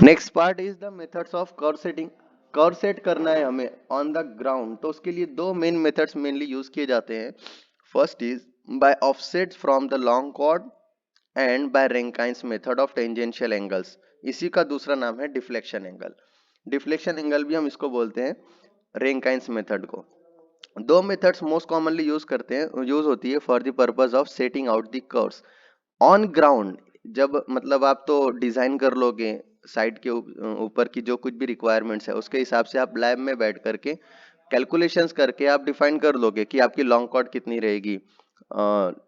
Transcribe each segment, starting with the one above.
Next part is the methods of curve setting. Curve set करना है हमें on the ground, तो उसके लिए दो मेन मेथड्स मेनली यूज किए जाते हैं। First is by offset from the long chord and by Rankine's method of tangential angles. इसी का दूसरा नाम है डिफ्लेक्शन एंगल। डिफ्लेक्शन एंगल भी हम इसको बोलते हैं, रैंकाइन्स मेथड को। दो मेथड्स मोस्ट कॉमनली यूज होती है for the purpose of setting out the curves on ground. जब मतलब आप तो डिजाइन कर लोगे साइड के ऊपर की जो कुछ भी रिक्वायरमेंट्स है उसके हिसाब से आप लैब में बैठ करके कैलकुलेशंस करके आप डिफाइन कर लोगे कि आपकी लॉन्ग कॉर्ड कितनी रहेगी,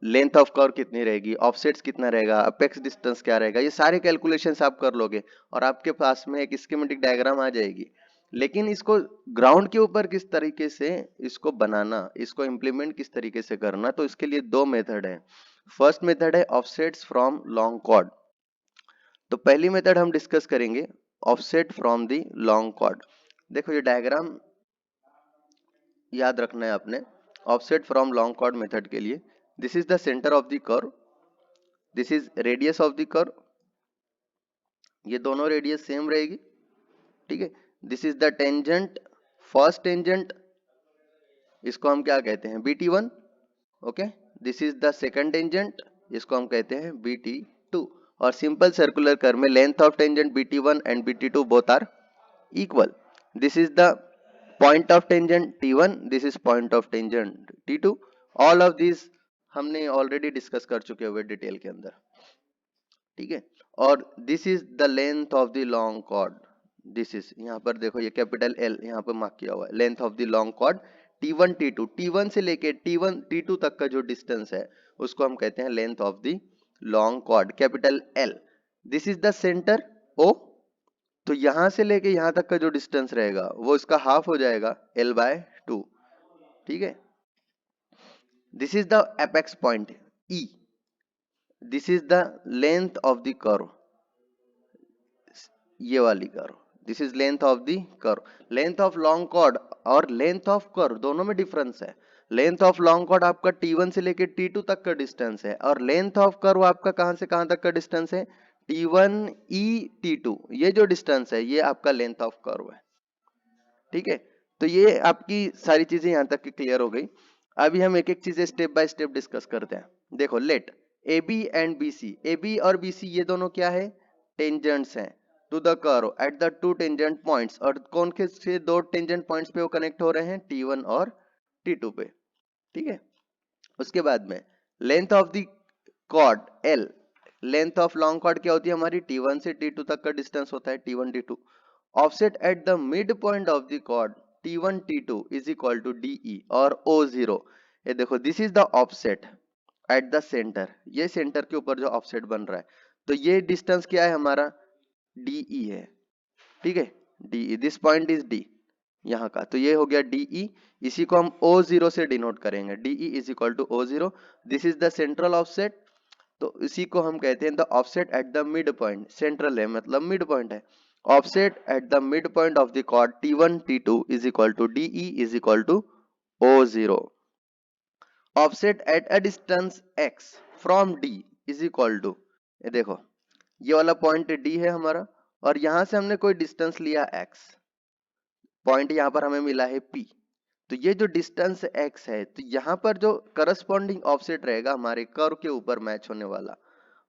लेंथ ऑफ कर्व कितनी रहेगी, ऑफसेट्स कितना रहेगा, अपेक्स डिस्टेंस क्या रहेगा, ये सारे कैलकुलेशंस आप कर लोगे और आपके पास में एक स्कीमेटिक डायग्राम आ जाएगी। लेकिन इसको ग्राउंड के ऊपर किस तरीके से इसको बनाना, इसको इम्प्लीमेंट किस तरीके से करना, तो इसके लिए दो मेथड है। फर्स्ट मेथड है ऑफसेट्स फ्रॉम लॉन्ग कॉर्ड। तो पहली मेथड हम डिस्कस करेंगे offset from the long chord. देखो ये डायग्राम याद रखना है आपने। Offset from long chord method के लिए this is the centre of the curve, this is radius of the curve, ये दोनों रेडियस सेम रहेगी, ठीक है। This is the tangent, first tangent, इसको हम क्या कहते हैं BT1, okay. This is the second tangent, इसको हम कहते हैं BT2। और सिंपल सर्कुलर कर्व में length of tangent BT1 and BT2 both are equal. This is the point of tangent T1, this is point of tangent T2। All of this हमने already discuss कर चुके हुए detail के अंदर, ठीक है। और this is the length of the long chord, this is, यहाँ पर देखो ये कैपिटल L यहाँ पर मार्क किया हुआ है, length of the long chord T1 T2, T1 से लेके T1 T2 तक का जो डिस्टेंस है उसको हम कहते हैं length of the long chord, capital L। This is the centre O, तो यहां से लेके यहां तक का जो डिस्टेंस रहेगा वो इसका हाफ हो जाएगा L/2, ठीक है। This is the apex point E, this is the length of the curve, ये वाली curve, this is length of the curve. Length of long chord और लेंथ ऑफ कर्व दोनों में डिफरेंस है। लेंथ ऑफ लॉन्ग कॉर्ड आपका T1 से लेके T2 तक का डिस्टेंस है और लेंथ ऑफ कर्व आपका कहां से कहां तक का डिस्टेंस है, T1 T2, ये जो डिस्टेंस है ये आपका लेंथ ऑफ कर्व है, ठीक है। तो ये आपकी सारी चीजें यहां तक की क्लियर हो गई। अभी हम एक एक चीजें स्टेप बाय स्टेप डिस्कस करते हैं। देखो let AB and BC, AB और BC ये दोनों क्या है, टेंजेंट्स हैं to the curve at the two tangent points. और कौन के से दो टेंजेंट पॉइंट्स पे वो कनेक्ट हो रहे हैं, T1 और T2 पे, ठीक है। उसके बाद में length of the chord L, length of long chord क्या होती है हमारी, T1 से T2 तक का डिस्टेंस होता है T1 T2। Offset at the mid point of the chord T1 T2 is equal to DE और O0। ये देखो this is the offset at the centre, ये सेंटर के ऊपर जो ऑफसेट बन रहा है, तो ये डिस्टेंस क्या है हमारा, DE है, ठीक है। DE, this point is D यहाँ का, तो ये हो गया DE। इसी को हम O0 से डिनोट करेंगे, DE is equal to O0। This is the central offset, तो इसी को हम कहते हैं the offset at the mid point, central है मतलब मिड पॉइंट है। Offset at the mid point of the chord T1 T2 is equal to DE is equal to O0। Offset at a distance x from D is equal to, ये देखो ये वाला point D है हमारा और यहां से हमने कोई डिस्टेंस लिया x, पॉइंट यहां पर हमें मिला है P। तो ये जो डिस्टेंस x है, तो यहाँ पर जो करस्पॉन्डिंग ऑफसेट रहेगा हमारे कर्व के ऊपर मैच होने वाला,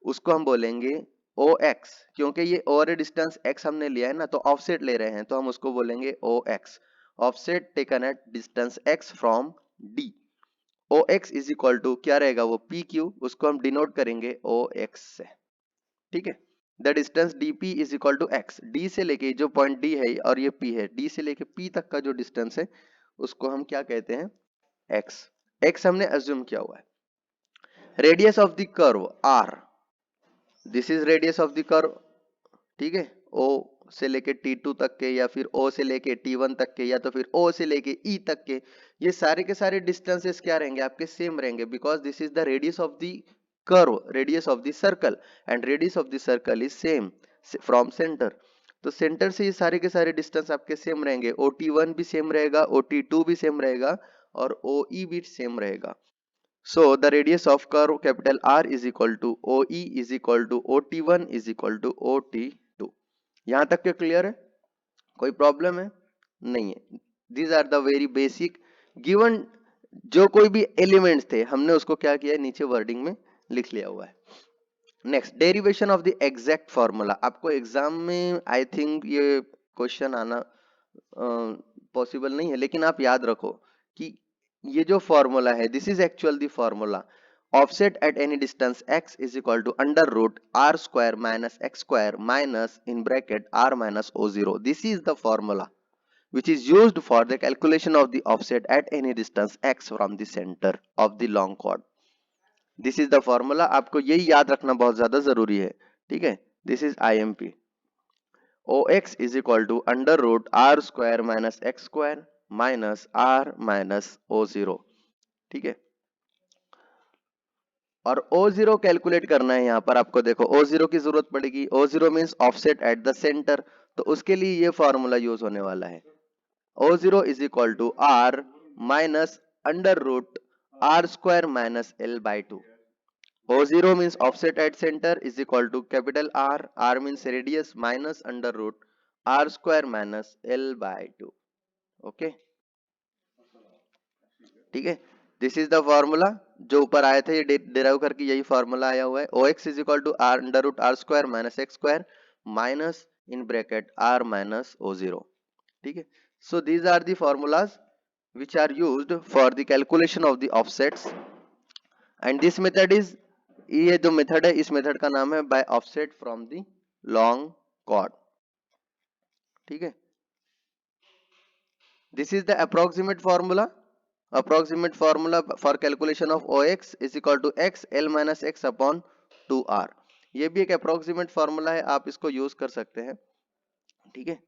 उसको हम बोलेंगे OX। क्योंकि ये ओवर डिस्टेंस x हमने लिया है ना, तो ऑफसेट ले रहे हैं, तो हम उसको बोलेंगे OX, offset taken at distance x from D। OX is equal to क्या रहेगा, वो PQ, उसको हम डिनोट करेंगे OX से, ठीक है। The distance DP is equal to x, D से लेके जो पॉइंट D है और ये P है, D से लेके P तक का जो डिस्टेंस है उसको हम क्या कहते हैं, x। x हमने अज्यूम किया हुआ है। Radius of the curve R, this is radius of the curve, ठीक है। O से लेके T2 तक के या फिर O से लेके T1 तक के या तो फिर O से लेके E तक के, ये सारे के सारे डिस्टेंसेस क्या रहेंगे आपके, सेम रहेंगे, because this is the radius of the curve, radius of the circle, and radius of the circle is same from centre. तो सेंटर से ये सारे के सारे डिस्टेंस आपके सेम रहेंगे, OT1 भी सेम रहेगा, OT2 भी सेम रहेगा और OE भी सेम रहेगा। So the radius of curve capital R is equal to OE is equal to OT1 is equal to OT2. यहां तक के क्लियर है? कोई प्रॉब्लम है? नहीं है। These are the very basic given. जो कोई भी एलिमेंट्स थे हमने उसको क्या किया है, नीचे वर्डिंग में लिख लिया हुआ है। Next, derivation of the exact formula. आपको एग्जाम में आई थिंक ये क्वेश्चन आना पॉसिबल नहीं है, लेकिन आप याद रखो कि ये जो फॉर्मूला है, this is actual the formula. Offset at any distance x is equal to under root R square minus X square minus in bracket r minus O zero. This is the formula which is used for the calculation of the offset at any distance x from the center of the long chord. This is the formula. आपको यही याद रखना बहुत ज्यादा जरूरी है, ठीक है? This is IMP. OX is equal to under root r square minus x square minus r minus O0, ठीक है? और O0 कैलकुलेट करना है। यहाँ पर आपको देखो O0 की जरूरत पड़ेगी। O0 means offset at the centre, तो उसके लिए ये फॉर्मूला यूज होने वाला है। O0 is equal to R minus under root R square minus L by 2. O0 means offset at center is equal to capital R. R means radius minus under root R square minus L by 2. Okay, ठीक है? This is the formula जो ऊपर आया था, ये derive करके यही formula आया हुआ है। OX is equal to R under root R square minus X square minus in bracket R minus O0, ठीक है? So these are the formulas which are used for the calculation of the offsets, and this method is, ये जो method है इस method का नाम है by offset from the long chord, ठीक है? This is the approximate formula for calculation of OX is equal to x L minus x upon 2R. ये भी एक approximate formula है, आप इसको यूज कर सकते हैं, ठीक है?